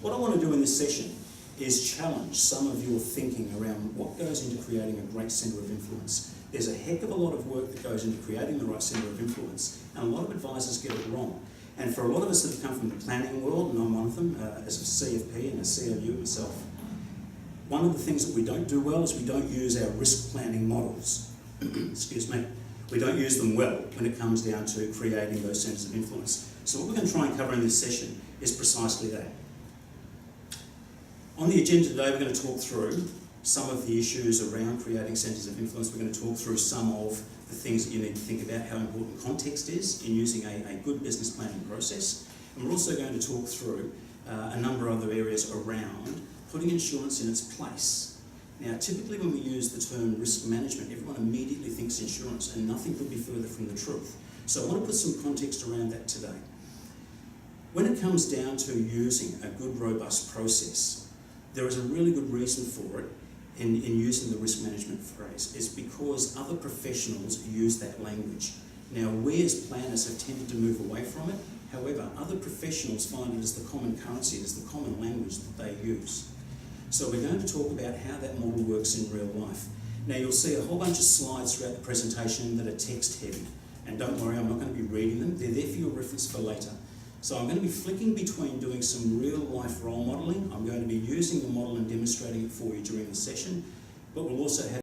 What I want to do in this session is challenge some of your thinking around what goes into creating a great centre of influence. There's a heck of a lot of work that goes into creating the right centre of influence, and a lot of advisors get it wrong. And for a lot of us that have come from the planning world, and I'm one of them, as a CFP and a COU myself, one of the things that we don't do well is we don't use our risk planning models. Excuse me. We don't use them well when it comes down to creating those centres of influence. So what we're going to try and cover in this session is precisely that. On the agenda today, we're going to talk through some of the issues around creating centres of influence. We're going to talk through some of the things that you need to think about, how important context is in using a good business planning process. And we're also going to talk through a number of other areas around putting insurance in its place. Now, typically when we use the term risk management, everyone immediately thinks insurance, and nothing could be further from the truth. So I want to put some context around that today. When it comes down to using a good, robust process, there is a really good reason for it in using the risk management phrase. It's because other professionals use that language. Now, we as planners have tended to move away from it. However, other professionals find it as the common currency, as the common language that they use. So we're going to talk about how that model works in real life. Now, you'll see a whole bunch of slides throughout the presentation that are text heavy. And don't worry, I'm not going to be reading them. They're there for your reference for later. So I'm going to be flicking between doing some real life role modelling. I'm going to be using the model and demonstrating it for you during the session, but we'll also have